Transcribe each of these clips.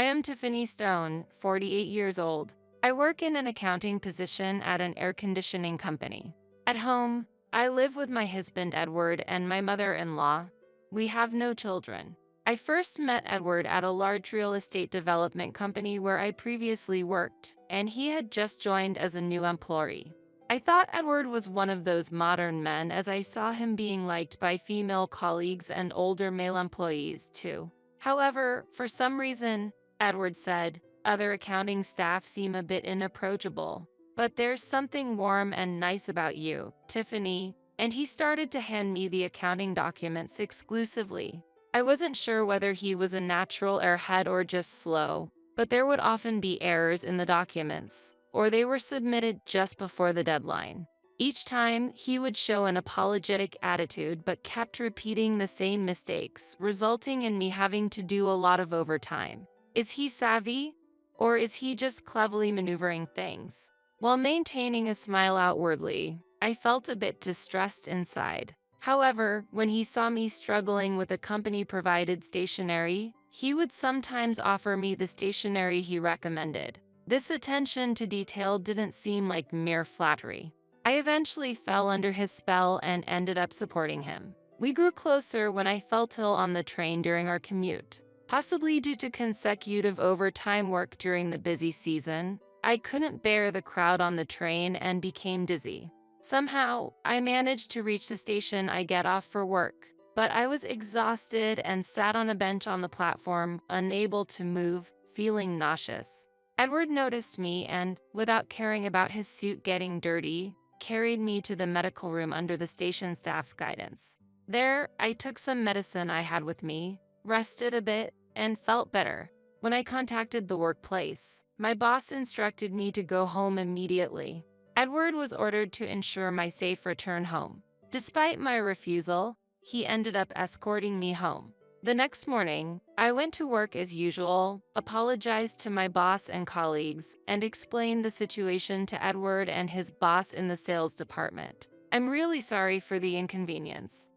I am Tiffany Stone, 48 years old. I work in an accounting position at an air conditioning company. At home, I live with my husband Edward and my mother-in-law. We have no children. I first met Edward at a large real estate development company where I previously worked, and he had just joined as a new employee. I thought Edward was one of those modern men as I saw him being liked by female colleagues and older male employees too. However, for some reason, Edward said, other accounting staff seem a bit inapproachable. But there's something warm and nice about you, Tiffany, and he started to hand me the accounting documents exclusively. I wasn't sure whether he was a natural airhead or just slow, but there would often be errors in the documents, or they were submitted just before the deadline. Each time, he would show an apologetic attitude but kept repeating the same mistakes, resulting in me having to do a lot of overtime. Is he savvy? Or is he just cleverly maneuvering things? While maintaining a smile outwardly, I felt a bit distressed inside. However, when he saw me struggling with a company-provided stationery, he would sometimes offer me the stationery he recommended. This attention to detail didn't seem like mere flattery. I eventually fell under his spell and ended up supporting him. We grew closer when I felt ill on the train during our commute. Possibly due to consecutive overtime work during the busy season, I couldn't bear the crowd on the train and became dizzy. Somehow, I managed to reach the station I get off for work, but I was exhausted and sat on a bench on the platform, unable to move, feeling nauseous. Edward noticed me and, without caring about his suit getting dirty, carried me to the medical room under the station staff's guidance. There, I took some medicine I had with me, rested a bit, and felt better. When I contacted the workplace, my boss instructed me to go home immediately. Edward was ordered to ensure my safe return home. Despite my refusal, he ended up escorting me home. The next morning, I went to work as usual, apologized to my boss and colleagues, and explained the situation to Edward and his boss in the sales department. I'm really sorry for the inconvenience.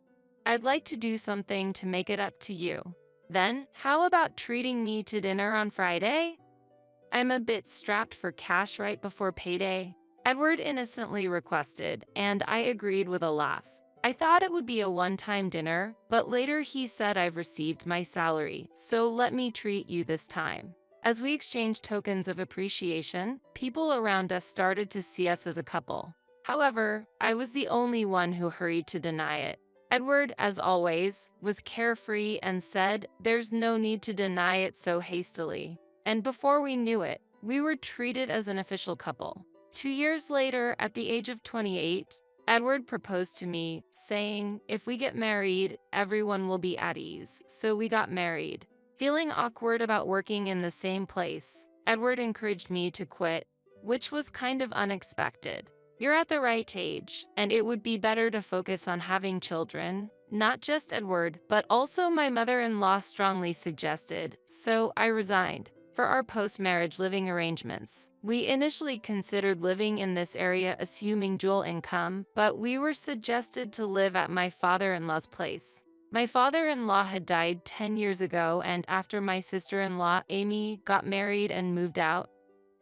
I'd like to do something to make it up to you. Then, how about treating me to dinner on Friday? I'm a bit strapped for cash right before payday, Edward innocently requested, and I agreed with a laugh. I thought it would be a one-time dinner, but later he said I've received my salary, so let me treat you this time. As we exchanged tokens of appreciation, people around us started to see us as a couple. However, I was the only one who hurried to deny it. Edward, as always, was carefree and said, "There's no need to deny it so hastily." And before we knew it, we were treated as an official couple. 2 years later, at the age of 28, Edward proposed to me, saying, "If we get married, everyone will be at ease." So we got married. Feeling awkward about working in the same place, Edward encouraged me to quit, which was kind of unexpected. You're at the right age, and it would be better to focus on having children. Not just Edward, but also my mother-in-law strongly suggested, so I resigned. For our post-marriage living arrangements, we initially considered living in this area assuming dual income, but we were suggested to live at my father-in-law's place. My father-in-law had died 10 years ago, and after my sister-in-law, Amy, got married and moved out,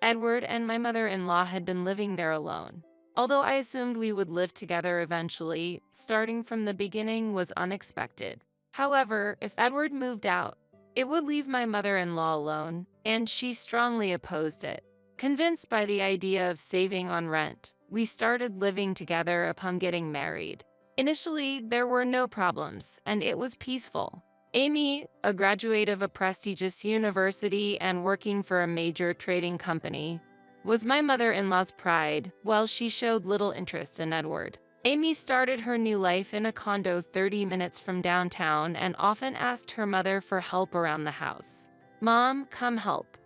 Edward and my mother-in-law had been living there alone. Although I assumed we would live together eventually, starting from the beginning was unexpected. However, if Edward moved out, it would leave my mother-in-law alone, and she strongly opposed it. Convinced by the idea of saving on rent, we started living together upon getting married. Initially, there were no problems, and it was peaceful. Amy, a graduate of a prestigious university and working for a major trading company, was my mother-in-law's pride, while she showed little interest in Edward. Amy started her new life in a condo 30 minutes from downtown and often asked her mother for help around the house. "Mom, come help.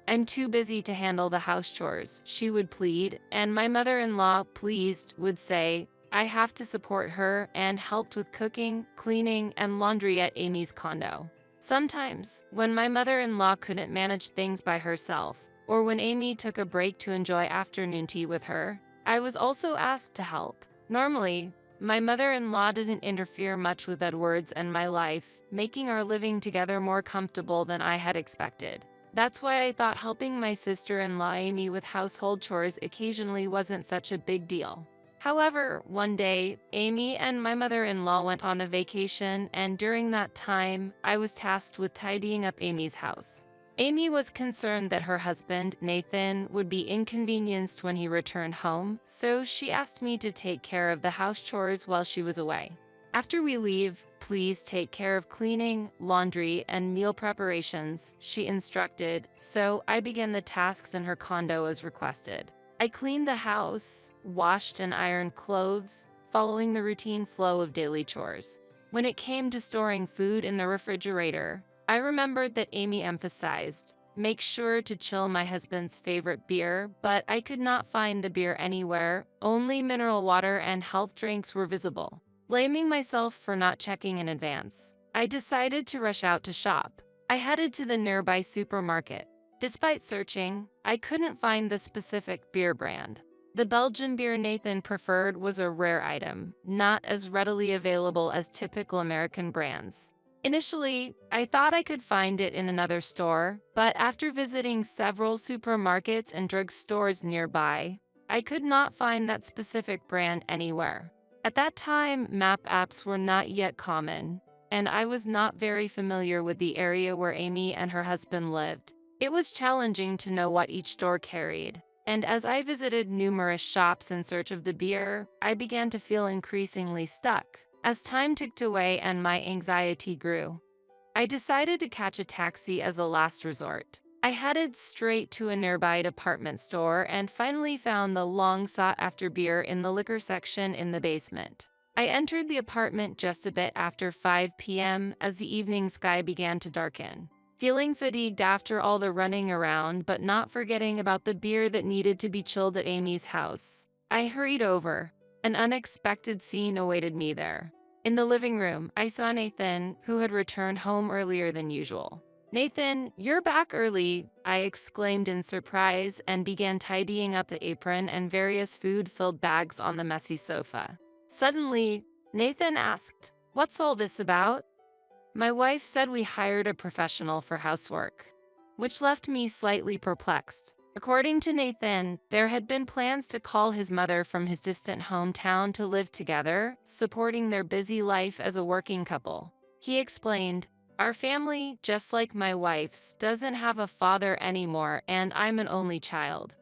I'm too busy to handle the house chores," she would plead, and my mother-in-law, pleased, would say, I have to support her, and helped with cooking, cleaning, and laundry at Amy's condo. Sometimes, when my mother-in-law couldn't manage things by herself, or when Amy took a break to enjoy afternoon tea with her, I was also asked to help. Normally, my mother-in-law didn't interfere much with Edward's and my life, making our living together more comfortable than I had expected. That's why I thought helping my sister-in-law Amy with household chores occasionally wasn't such a big deal. However, one day, Amy and my mother-in-law went on a vacation, and during that time, I was tasked with tidying up Amy's house. Amy was concerned that her husband, Nathan, would be inconvenienced when he returned home, so she asked me to take care of the house chores while she was away. After we leave, please take care of cleaning, laundry, and meal preparations, she instructed, so I began the tasks in her condo as requested. I cleaned the house, washed and ironed clothes, following the routine flow of daily chores. When it came to storing food in the refrigerator, I remembered that Amy emphasized, "Make sure to chill my husband's favorite beer," but I could not find the beer anywhere, only mineral water and health drinks were visible. Blaming myself for not checking in advance, I decided to rush out to shop. I headed to the nearby supermarket. Despite searching, I couldn't find the specific beer brand. The Belgian beer Nathan preferred was a rare item, not as readily available as typical American brands. Initially, I thought I could find it in another store, but after visiting several supermarkets and drugstores nearby, I could not find that specific brand anywhere. At that time, map apps were not yet common, and I was not very familiar with the area where Amy and her husband lived. It was challenging to know what each store carried, and as I visited numerous shops in search of the beer, I began to feel increasingly stuck. As time ticked away and my anxiety grew, I decided to catch a taxi as a last resort. I headed straight to a nearby department store and finally found the long-sought-after beer in the liquor section in the basement. I entered the apartment just a bit after 5 p.m. as the evening sky began to darken. Feeling fatigued after all the running around, but not forgetting about the beer that needed to be chilled at Amy's house, I hurried over. An unexpected scene awaited me there. In the living room, I saw Nathan, who had returned home earlier than usual. "Nathan, you're back early," I exclaimed in surprise and began tidying up the apron and various food-filled bags on the messy sofa. Suddenly, Nathan asked, "What's all this about?" My wife said we hired a professional for housework, which left me slightly perplexed. According to Nathan, there had been plans to call his mother from his distant hometown to live together, supporting their busy life as a working couple. He explained, "Our family, just like my wife's, doesn't have a father anymore, and I'm an only child.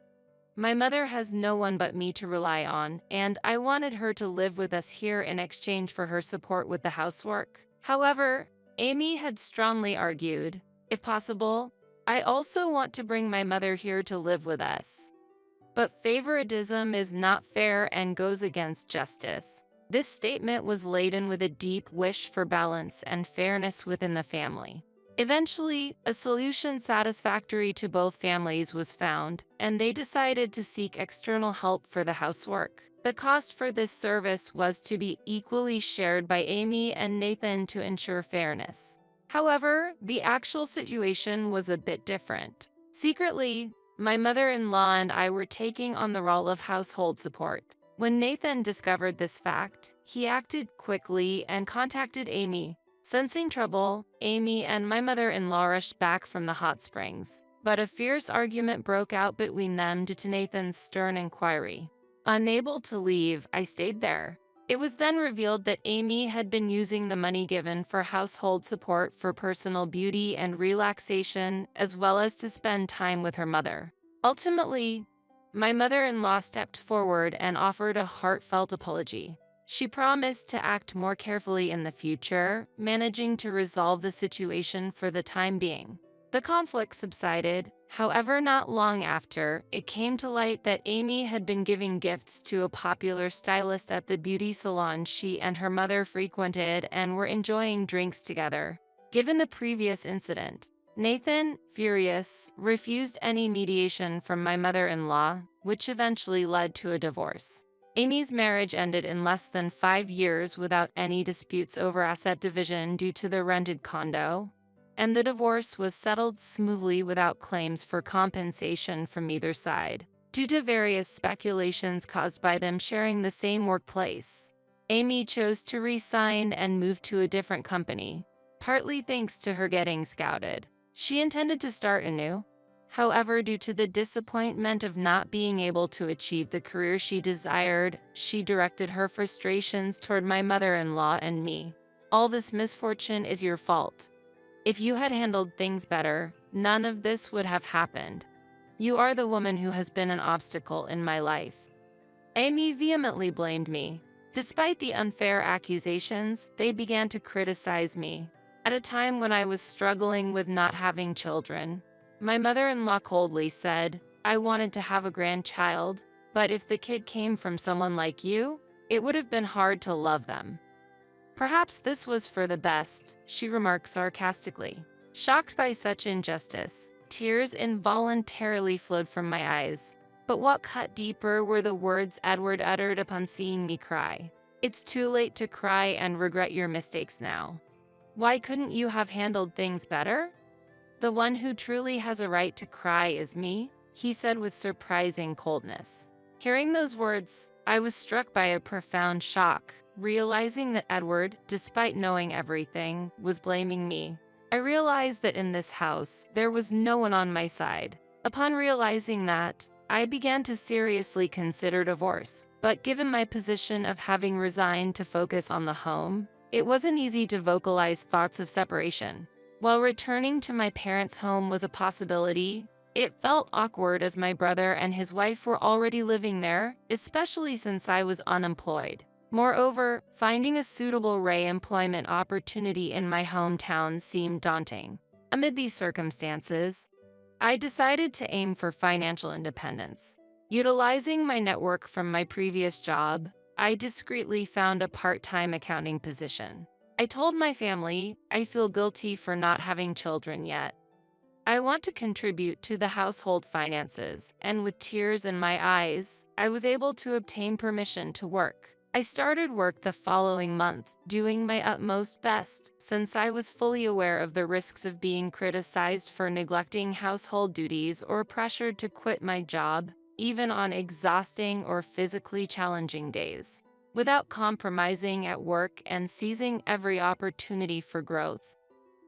My mother has no one but me to rely on, and I wanted her to live with us here in exchange for her support with the housework." However, Amy had strongly argued, "If possible, I also want to bring my mother here to live with us. But favoritism is not fair and goes against justice." This statement was laden with a deep wish for balance and fairness within the family. Eventually, a solution satisfactory to both families was found, and they decided to seek external help for the housework. The cost for this service was to be equally shared by Amy and Nathan to ensure fairness. However, the actual situation was a bit different. Secretly, my mother-in-law and I were taking on the role of household support. When Nathan discovered this fact, he acted quickly and contacted Amy. Sensing trouble, Amy and my mother-in-law rushed back from the hot springs, but a fierce argument broke out between them due to Nathan's stern inquiry. Unable to leave, I stayed there. It was then revealed that Amy had been using the money given for household support for personal beauty and relaxation, as well as to spend time with her mother. Ultimately, my mother-in-law stepped forward and offered a heartfelt apology. She promised to act more carefully in the future, managing to resolve the situation for the time being. The conflict subsided. However, not long after, it came to light that Amy had been giving gifts to a popular stylist at the beauty salon she and her mother frequented and were enjoying drinks together. Given the previous incident, Nathan, furious, refused any mediation from my mother-in-law, which eventually led to a divorce. Amy's marriage ended in less than 5 years without any disputes over asset division due to the rented condo, and the divorce was settled smoothly without claims for compensation from either side. Due to various speculations caused by them sharing the same workplace, Amy chose to resign and move to a different company, partly thanks to her getting scouted. She intended to start anew. However, due to the disappointment of not being able to achieve the career she desired, she directed her frustrations toward my mother-in-law and me. All this misfortune is your fault. If you had handled things better, none of this would have happened. You are the woman who has been an obstacle in my life. Amy vehemently blamed me. Despite the unfair accusations, they began to criticize me. At a time when I was struggling with not having children, my mother-in-law coldly said, I wanted to have a grandchild, but if the kid came from someone like you, it would have been hard to love them. Perhaps this was for the best, she remarked sarcastically. Shocked by such injustice, tears involuntarily flowed from my eyes. But what cut deeper were the words Edward uttered upon seeing me cry. It's too late to cry and regret your mistakes now. Why couldn't you have handled things better? The one who truly has a right to cry is me, he said with surprising coldness. Hearing those words, I was struck by a profound shock, realizing that Edward, despite knowing everything, was blaming me. I realized that in this house, there was no one on my side. Upon realizing that, I began to seriously consider divorce, but given my position of having resigned to focus on the home, it wasn't easy to vocalize thoughts of separation. While returning to my parents' home was a possibility, it felt awkward as my brother and his wife were already living there, especially since I was unemployed. Moreover, finding a suitable re-employment opportunity in my hometown seemed daunting. Amid these circumstances, I decided to aim for financial independence. Utilizing my network from my previous job, I discreetly found a part-time accounting position. I told my family, I feel guilty for not having children yet. I want to contribute to the household finances, and with tears in my eyes, I was able to obtain permission to work. I started work the following month, doing my utmost best, since I was fully aware of the risks of being criticized for neglecting household duties or pressured to quit my job, even on exhausting or physically challenging days, without compromising at work and seizing every opportunity for growth.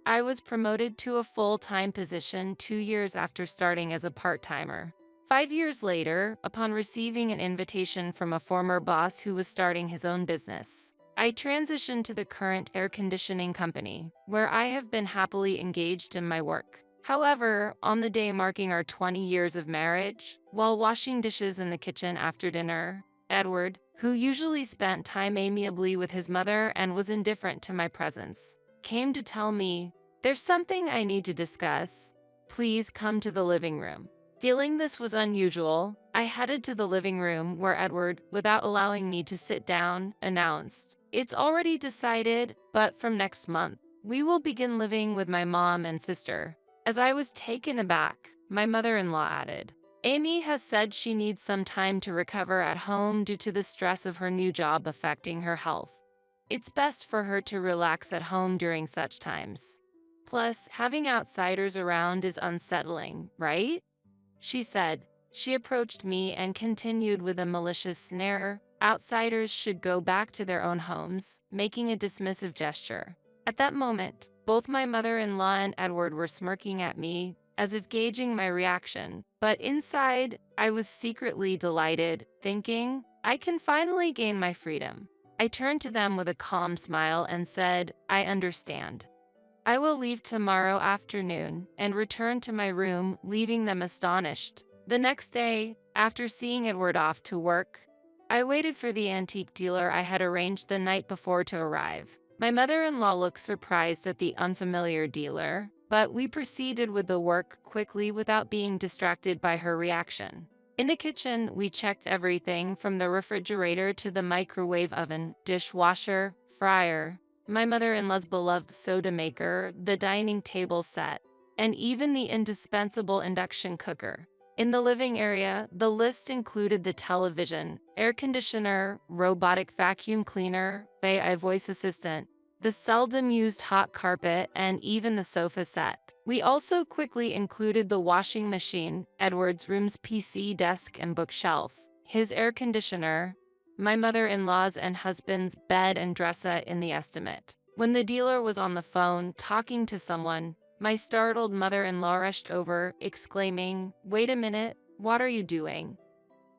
I was promoted to a full-time position 2 years after starting as a part-timer. 5 years later, upon receiving an invitation from a former boss who was starting his own business, I transitioned to the current air conditioning company, where I have been happily engaged in my work. However, on the day marking our 20 years of marriage, while washing dishes in the kitchen after dinner, Edward, who usually spent time amiably with his mother and was indifferent to my presence, came to tell me, there's something I need to discuss. Please come to the living room. Feeling this was unusual, I headed to the living room where Edward, without allowing me to sit down, announced, It's already decided, but from next month, we will begin living with my mom and sister. As I was taken aback, my mother-in-law added, Amy has said she needs some time to recover at home due to the stress of her new job affecting her health. It's best for her to relax at home during such times. Plus, having outsiders around is unsettling, right? She said. She approached me and continued with a malicious snare. Outsiders should go back to their own homes, making a dismissive gesture. At that moment, both my mother-in-law and Edward were smirking at me, as if gauging my reaction. But inside, I was secretly delighted, thinking, I can finally gain my freedom. I turned to them with a calm smile and said, I understand. I will leave tomorrow afternoon and return to my room, leaving them astonished. The next day, after seeing Edward off to work, I waited for the antique dealer I had arranged the night before to arrive. My mother-in-law looked surprised at the unfamiliar dealer, but we proceeded with the work quickly without being distracted by her reaction. In the kitchen, we checked everything from the refrigerator to the microwave oven, dishwasher, fryer, my mother-in-law's beloved soda maker, the dining table set, and even the indispensable induction cooker. In the living area, the list included the television, air conditioner, robotic vacuum cleaner, AI voice assistant, the seldom-used hot carpet, and even the sofa set. We also quickly included the washing machine, Edward's room's PC desk and bookshelf, his air conditioner, my mother-in-law's and husband's bed and dresser in the estimate. When the dealer was on the phone talking to someone, My startled mother-in-law rushed over, exclaiming, "Wait a minute, what are you doing?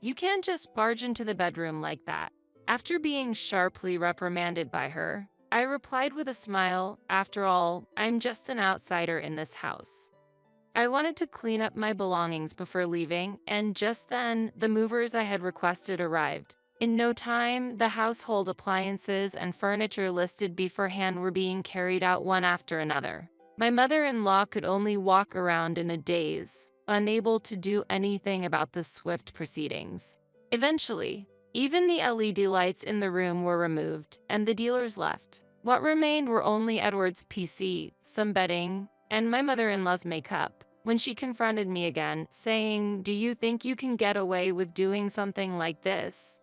You can't just barge into the bedroom like that." After being sharply reprimanded by her, I replied with a smile, "After all, I'm just an outsider in this house." I wanted to clean up my belongings before leaving, and just then, the movers I had requested arrived. In no time, the household appliances and furniture listed beforehand were being carried out one after another. My mother-in-law could only walk around in a daze, unable to do anything about the swift proceedings. Eventually, even the LED lights in the room were removed, and the dealers left. What remained were only Edward's PC, some bedding, and my mother-in-law's makeup. When she confronted me again, saying, "Do you think you can get away with doing something like this?"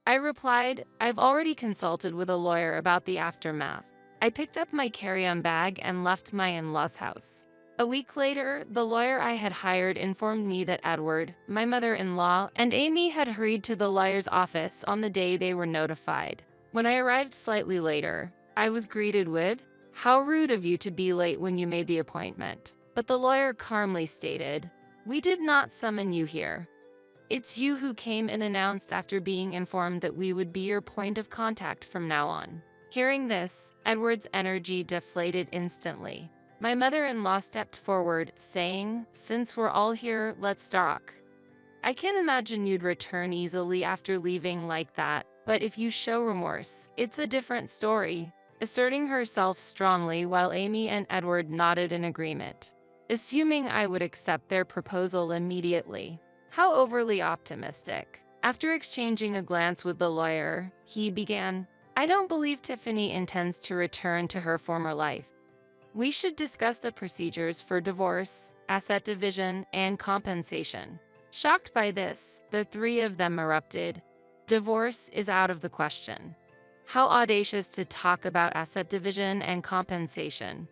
I replied, "I've already consulted with a lawyer about the aftermath." I picked up my carry-on bag and left my in-laws' house. A week later, the lawyer I had hired informed me that Edward, my mother-in-law, and Amy had hurried to the lawyer's office on the day they were notified. When I arrived slightly later, I was greeted with, "How rude of you to be late when you made the appointment." But the lawyer calmly stated, "We did not summon you here. It's you who came and announced after being informed that we would be your point of contact from now on." Hearing this, Edward's energy deflated instantly. My mother-in-law stepped forward, saying, "Since we're all here, let's talk. I can't imagine you'd return easily after leaving like that, but if you show remorse, it's a different story," asserting herself strongly while Amy and Edward nodded in agreement, assuming I would accept their proposal immediately. How overly optimistic. After exchanging a glance with the lawyer, he began, "I don't believe Tiffany intends to return to her former life. We should discuss the procedures for divorce, asset division, and compensation." Shocked by this, the three of them erupted. "Divorce is out of the question. How audacious to talk about asset division and compensation.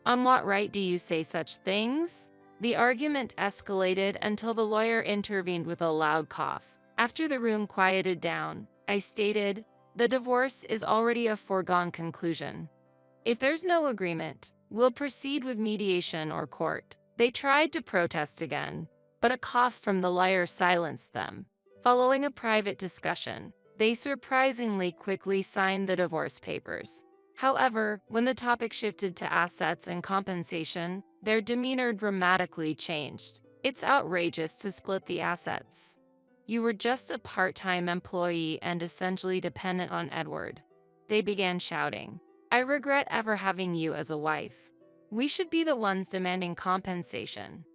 On what right do you say such things?" The argument escalated until the lawyer intervened with a loud cough. After the room quieted down, I stated, "The divorce is already a foregone conclusion. If there's no agreement, we'll proceed with mediation or court." They tried to protest again, but a cough from the lawyer silenced them. Following a private discussion, they surprisingly quickly signed the divorce papers. However, when the topic shifted to assets and compensation, their demeanor dramatically changed. "It's outrageous to split the assets. You were just a part-time employee and essentially dependent on Edward." They began shouting, "I regret ever having you as a wife. We should be the ones demanding compensation."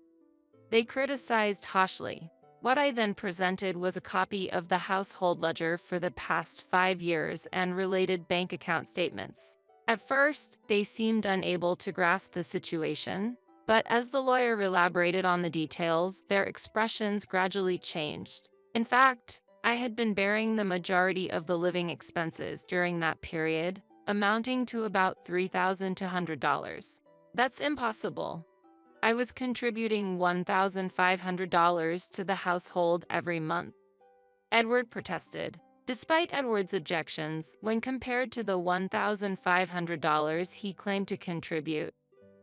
They criticized harshly. What I then presented was a copy of the household ledger for the past 5 years and related bank account statements. At first, they seemed unable to grasp the situation, but as the lawyer elaborated on the details, their expressions gradually changed. In fact, I had been bearing the majority of the living expenses during that period, amounting to about $3,200. "That's impossible. I was contributing $1,500 to the household every month," Edward protested. Despite Edward's objections, when compared to the $1,500 he claimed to contribute,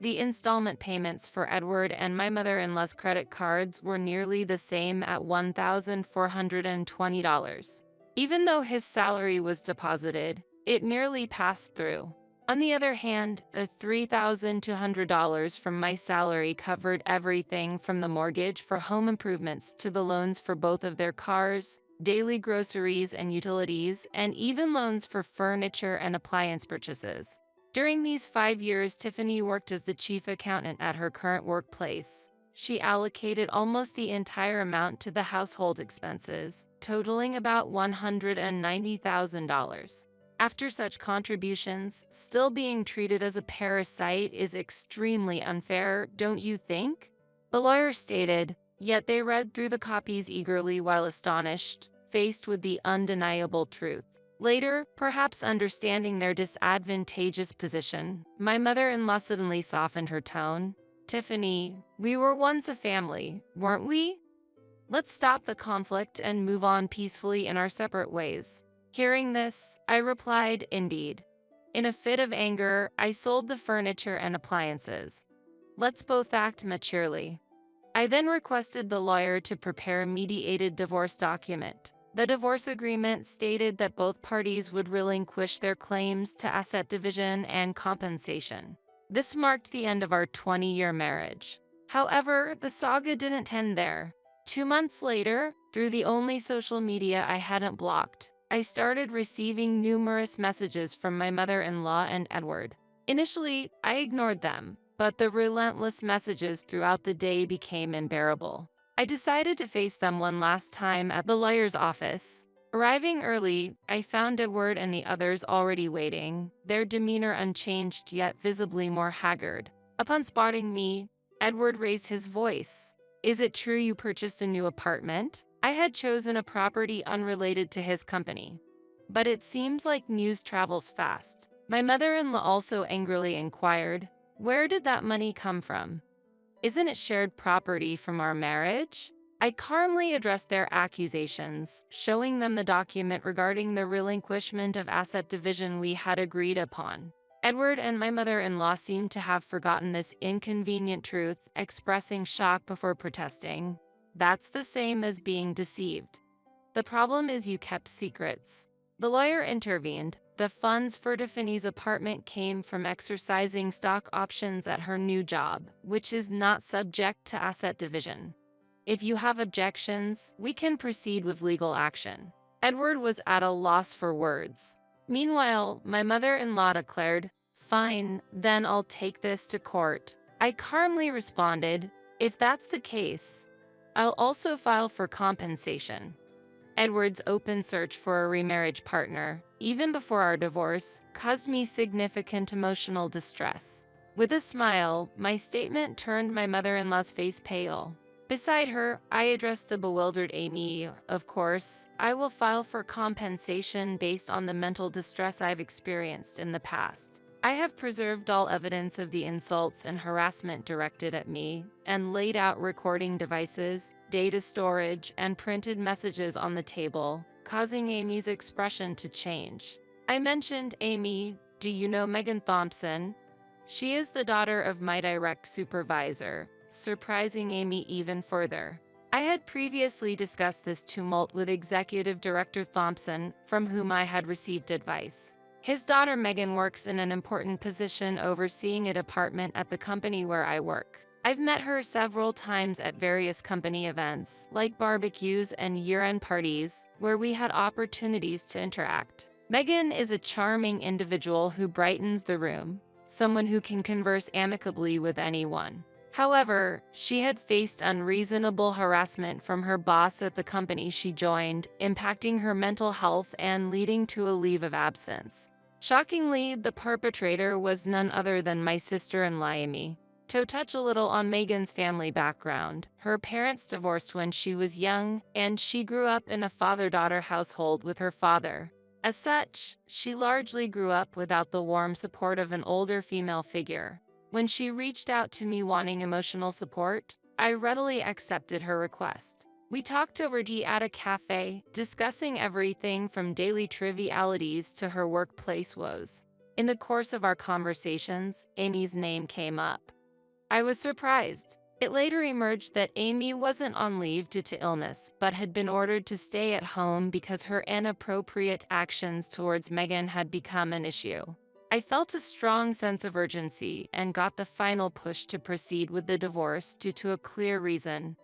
the installment payments for Edward and my mother-in-law's credit cards were nearly the same at $1,420. Even though his salary was deposited, it merely passed through. On the other hand, the $3,200 from my salary covered everything from the mortgage for home improvements to the loans for both of their cars, daily groceries and utilities, and even loans for furniture and appliance purchases. During these 5 years, Tiffany worked as the chief accountant at her current workplace. She allocated almost the entire amount to the household expenses, totaling about $190,000. After such contributions, still being treated as a parasite is extremely unfair, don't you think? The lawyer stated, yet they read through the copies eagerly while astonished, faced with the undeniable truth. Later, perhaps understanding their disadvantageous position, my mother-in-law suddenly softened her tone. "Tiffany, we were once a family, weren't we? Let's stop the conflict and move on peacefully in our separate ways." Hearing this, I replied, "Indeed." In a fit of anger, I sold the furniture and appliances. Let's both act maturely. I then requested the lawyer to prepare a mediated divorce document. The divorce agreement stated that both parties would relinquish their claims to asset division and compensation. This marked the end of our 20-year marriage. However, the saga didn't end there. 2 months later, through the only social media I hadn't blocked, I started receiving numerous messages from my mother-in-law and Edward. Initially, I ignored them, but the relentless messages throughout the day became unbearable. I decided to face them one last time at the lawyer's office. Arriving early, I found Edward and the others already waiting, their demeanor unchanged yet visibly more haggard. Upon spotting me, Edward raised his voice. "Is it true you purchased a new apartment?" I had chosen a property unrelated to his company. But it seems like news travels fast. My mother-in-law also angrily inquired, "Where did that money come from? Isn't it shared property from our marriage?" I calmly addressed their accusations, showing them the document regarding the relinquishment of asset division we had agreed upon. Edward and my mother-in-law seemed to have forgotten this inconvenient truth, expressing shock before protesting. "That's the same as being deceived. The problem is you kept secrets." The lawyer intervened. "The funds for Tiffany's apartment came from exercising stock options at her new job, which is not subject to asset division. If you have objections, we can proceed with legal action." Edward was at a loss for words. Meanwhile, my mother-in-law declared, "Fine, then I'll take this to court." I calmly responded, "If that's the case, I'll also file for compensation." Edward's open search for a remarriage partner, even before our divorce, caused me significant emotional distress. With a smile, my statement turned my mother-in-law's face pale. Beside her, I addressed a bewildered Amy. "Of course, I will file for compensation based on the mental distress I've experienced in the past. I have preserved all evidence of the insults and harassment directed at me, and laid out recording devices, data storage, and printed messages on the table, causing Amy's expression to change. I mentioned, "Amy, do you know Megan Thompson? She is the daughter of my direct supervisor," surprising Amy even further. I had previously discussed this tumult with Executive Director Thompson, from whom I had received advice. His daughter Megan works in an important position overseeing a department at the company where I work. I've met her several times at various company events, like barbecues and year-end parties, where we had opportunities to interact. Megan is a charming individual who brightens the room, someone who can converse amicably with anyone. However, she had faced unreasonable harassment from her boss at the company she joined, impacting her mental health and leading to a leave of absence. Shockingly, the perpetrator was none other than my sister-in-law Amy. To touch a little on Megan's family background, her parents divorced when she was young, and she grew up in a father-daughter household with her father. As such, she largely grew up without the warm support of an older female figure. When she reached out to me wanting emotional support, I readily accepted her request. We talked over tea at a cafe, discussing everything from daily trivialities to her workplace woes. In the course of our conversations, Amy's name came up. I was surprised. It later emerged that Amy wasn't on leave due to illness, but had been ordered to stay at home because her inappropriate actions towards Megan had become an issue. I felt a strong sense of urgency and got the final push to proceed with the divorce due to a clear reason.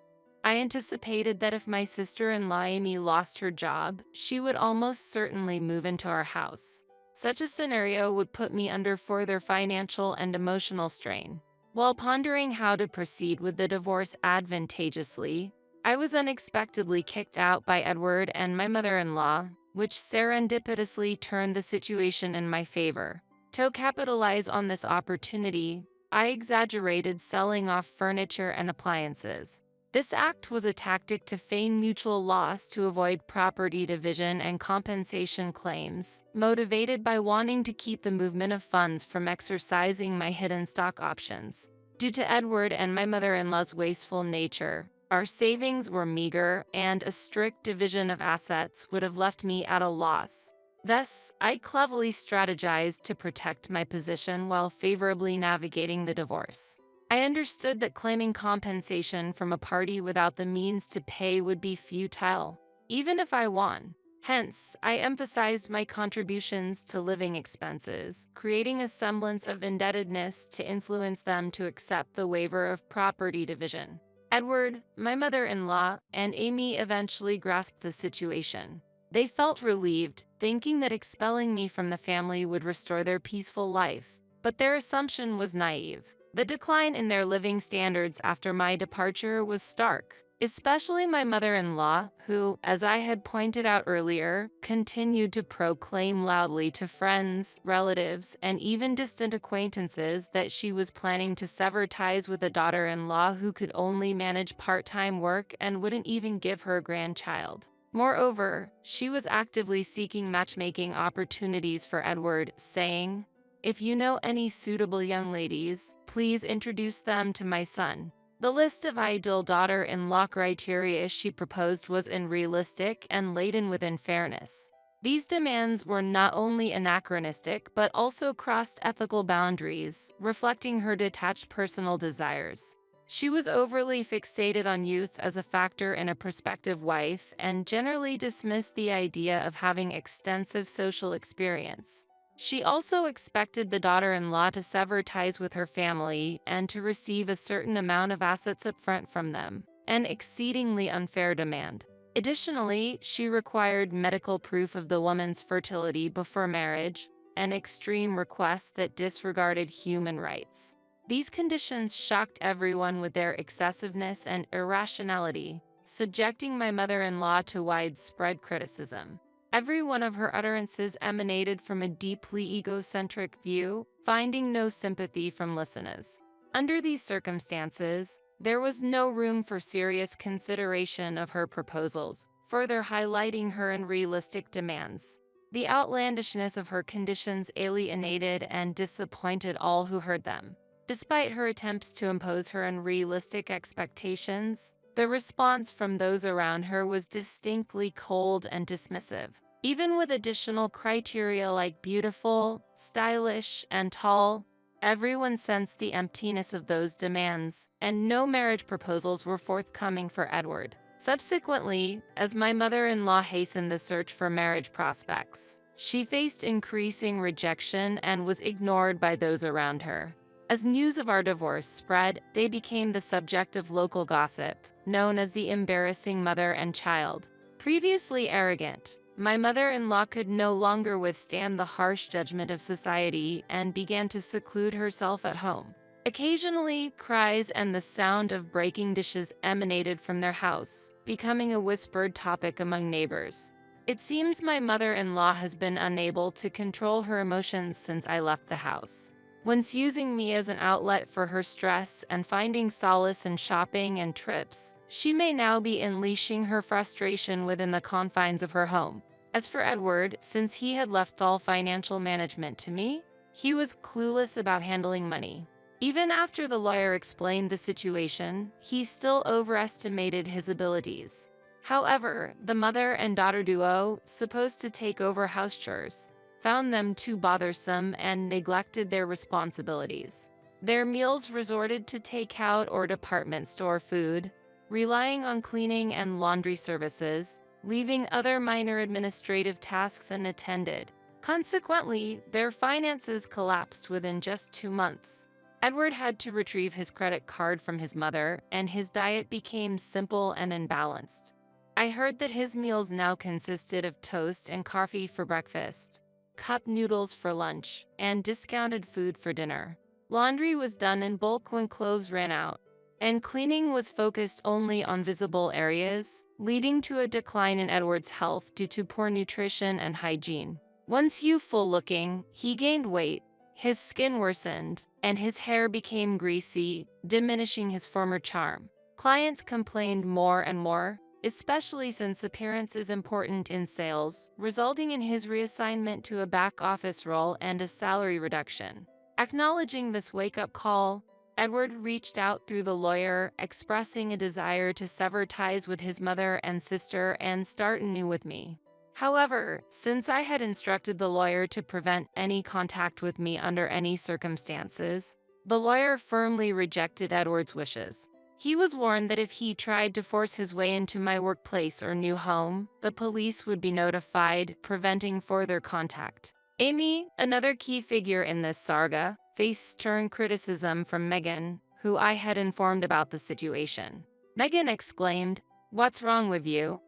I anticipated that if my sister-in-law Amy lost her job, she would almost certainly move into our house. Such a scenario would put me under further financial and emotional strain. While pondering how to proceed with the divorce advantageously, I was unexpectedly kicked out by Edward and my mother-in-law, which serendipitously turned the situation in my favor. To capitalize on this opportunity, I exaggerated selling off furniture and appliances. This act was a tactic to feign mutual loss to avoid property division and compensation claims, motivated by wanting to keep the movement of funds from exercising my hidden stock options. Due to Edward and my mother-in-law's wasteful nature, our savings were meager, and a strict division of assets would have left me at a loss. Thus, I cleverly strategized to protect my position while favorably navigating the divorce. I understood that claiming compensation from a party without the means to pay would be futile, even if I won. Hence, I emphasized my contributions to living expenses, creating a semblance of indebtedness to influence them to accept the waiver of property division. Edward, my mother-in-law, and Amy eventually grasped the situation. They felt relieved, thinking that expelling me from the family would restore their peaceful life. But their assumption was naive. The decline in their living standards after my departure was stark, especially my mother-in-law, who, as I had pointed out earlier, continued to proclaim loudly to friends, relatives, and even distant acquaintances that she was planning to sever ties with a daughter-in-law who could only manage part-time work and wouldn't even give her a grandchild. Moreover, she was actively seeking matchmaking opportunities for Edward, saying, "If you know any suitable young ladies, please introduce them to my son." The list of ideal daughter-in-law criteria she proposed was unrealistic and laden with unfairness. These demands were not only anachronistic but also crossed ethical boundaries, reflecting her detached personal desires. She was overly fixated on youth as a factor in a prospective wife and generally dismissed the idea of having extensive social experience. She also expected the daughter-in-law to sever ties with her family and to receive a certain amount of assets upfront from them, an exceedingly unfair demand. Additionally, she required medical proof of the woman's fertility before marriage, an extreme request that disregarded human rights. These conditions shocked everyone with their excessiveness and irrationality, subjecting my mother-in-law to widespread criticism. Every one of her utterances emanated from a deeply egocentric view, finding no sympathy from listeners. Under these circumstances, there was no room for serious consideration of her proposals, further highlighting her unrealistic demands. The outlandishness of her conditions alienated and disappointed all who heard them. Despite her attempts to impose her unrealistic expectations, the response from those around her was distinctly cold and dismissive. Even with additional criteria like beautiful, stylish, and tall, everyone sensed the emptiness of those demands, and no marriage proposals were forthcoming for Edward. Subsequently, as my mother-in-law hastened the search for marriage prospects, she faced increasing rejection and was ignored by those around her. As news of our divorce spread, they became the subject of local gossip, known as the embarrassing mother and child. Previously arrogant, my mother-in-law could no longer withstand the harsh judgment of society and began to seclude herself at home. Occasionally, cries and the sound of breaking dishes emanated from their house, becoming a whispered topic among neighbors. It seems my mother-in-law has been unable to control her emotions since I left the house. Once using me as an outlet for her stress and finding solace in shopping and trips, she may now be unleashing her frustration within the confines of her home. As for Edward, since he had left all financial management to me, he was clueless about handling money. Even after the lawyer explained the situation, he still overestimated his abilities. However, the mother and daughter duo, supposed to take over house chores, found them too bothersome and neglected their responsibilities. Their meals resorted to takeout or department store food, relying on cleaning and laundry services, leaving other minor administrative tasks unattended. Consequently, their finances collapsed within just 2 months. Edward had to retrieve his credit card from his mother, and his diet became simple and unbalanced. I heard that his meals now consisted of toast and coffee for breakfast, cup noodles for lunch, and discounted food for dinner. Laundry was done in bulk when clothes ran out, and cleaning was focused only on visible areas, leading to a decline in Edward's health due to poor nutrition and hygiene. Once youthful-looking, he gained weight, his skin worsened, and his hair became greasy, diminishing his former charm. Clients complained more and more, especially since appearance is important in sales, resulting in his reassignment to a back-office role and a salary reduction. Acknowledging this wake-up call, Edward reached out through the lawyer, expressing a desire to sever ties with his mother and sister and start anew with me. However, since I had instructed the lawyer to prevent any contact with me under any circumstances, The lawyer firmly rejected Edward's wishes. He was warned that if he tried to force his way into my workplace or new home, the police would be notified, preventing further contact. Amy, another key figure in this saga, faced stern criticism from Megan, who I had informed about the situation. Megan exclaimed, "What's wrong with you?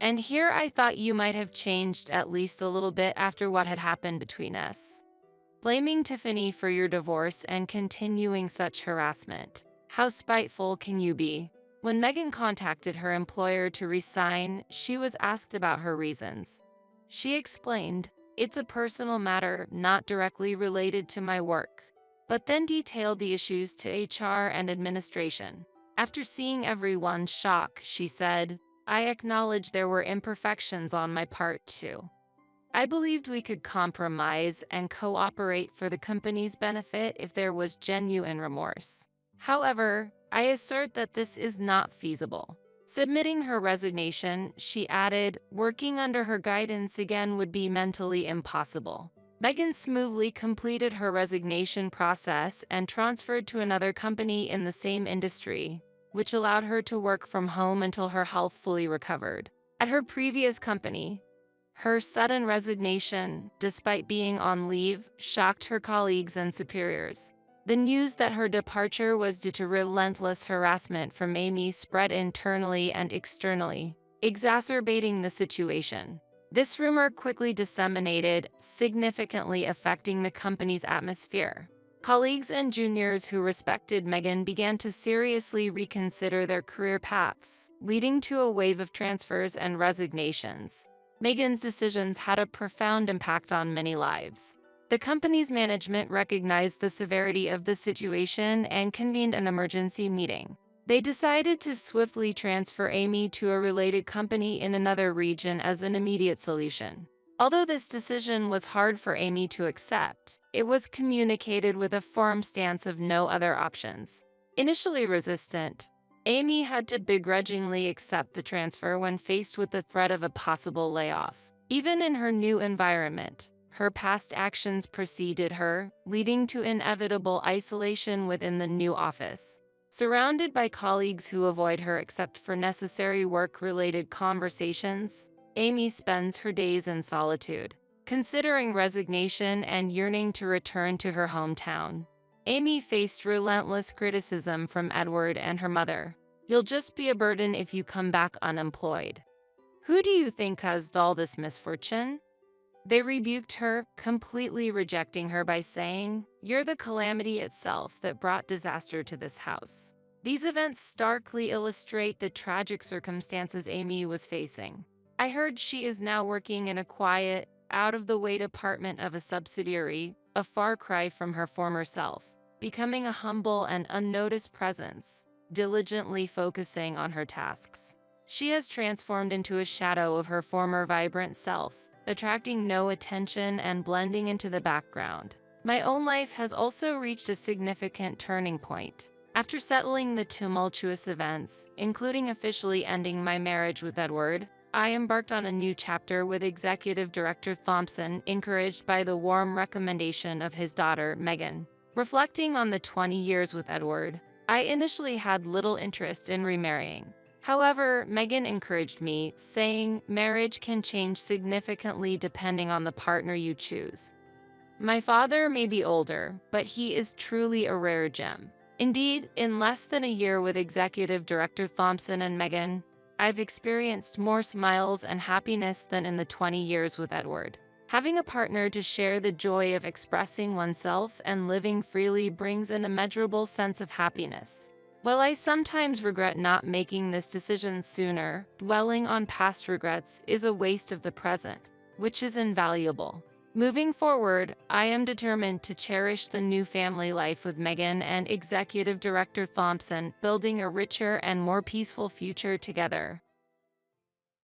And here I thought you might have changed at least a little bit after what had happened between us. Blaming Tiffany for your divorce and continuing such harassment. How spiteful can you be?" When Megan contacted her employer to resign, she was asked about her reasons. She explained, "It's a personal matter not directly related to my work," but then detailed the issues to HR and administration. After seeing everyone's shock, she said, "I acknowledge there were imperfections on my part too. I believed we could compromise and cooperate for the company's benefit if there was genuine remorse. However, I assert that this is not feasible." Submitting her resignation, she added, "Working under her guidance again would be mentally impossible." Megan smoothly completed her resignation process and transferred to another company in the same industry, which allowed her to work from home until her health fully recovered. At her previous company, her sudden resignation, despite being on leave, shocked her colleagues and superiors. The news that her departure was due to relentless harassment from Amy spread internally and externally, exacerbating the situation. This rumor quickly disseminated, significantly affecting the company's atmosphere. Colleagues and juniors who respected Megan began to seriously reconsider their career paths, leading to a wave of transfers and resignations. Megan's decisions had a profound impact on many lives. The company's management recognized the severity of the situation and convened an emergency meeting. They decided to swiftly transfer Amy to a related company in another region as an immediate solution. Although this decision was hard for Amy to accept, it was communicated with a firm stance of no other options. Initially resistant, Amy had to begrudgingly accept the transfer when faced with the threat of a possible layoff. Even in her new environment, her past actions preceded her, leading to inevitable isolation within the new office. Surrounded by colleagues who avoid her except for necessary work-related conversations, Amy spends her days in solitude, considering resignation and yearning to return to her hometown. Amy faced relentless criticism from Edward and her mother. "You'll just be a burden if you come back unemployed. Who do you think caused all this misfortune?" They rebuked her, completely rejecting her by saying, "You're the calamity itself that brought disaster to this house." These events starkly illustrate the tragic circumstances Amy was facing. I heard she is now working in a quiet, out-of-the-way department of a subsidiary, a far cry from her former self, becoming a humble and unnoticed presence, diligently focusing on her tasks. She has transformed into a shadow of her former vibrant self, attracting no attention and blending into the background. My own life has also reached a significant turning point. After settling the tumultuous events, including officially ending my marriage with Edward, I embarked on a new chapter with Executive Director Thompson, encouraged by the warm recommendation of his daughter, Megan. Reflecting on the 20 years with Edward, I initially had little interest in remarrying. However, Megan encouraged me, saying, "Marriage can change significantly depending on the partner you choose." My father may be older, but he is truly a rare gem. Indeed, in less than a year with Executive Director Thompson and Megan, I've experienced more smiles and happiness than in the 20 years with Edward. Having a partner to share the joy of expressing oneself and living freely brings an immeasurable sense of happiness. While I sometimes regret not making this decision sooner, dwelling on past regrets is a waste of the present, which is invaluable. Moving forward, I am determined to cherish the new family life with Megan and Executive Director Thompson, building a richer and more peaceful future together.